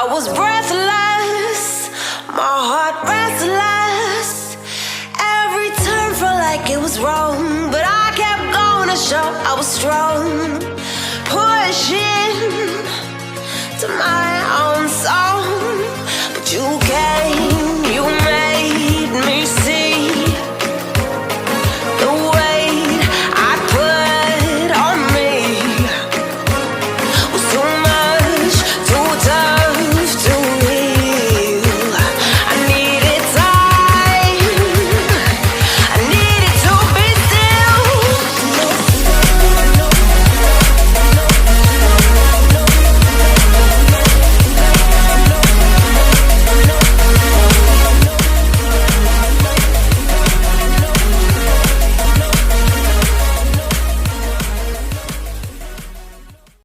I was breathless, my heart restless. Every turn felt like it was wrong, but I kept going to show I was strong. Pushing to my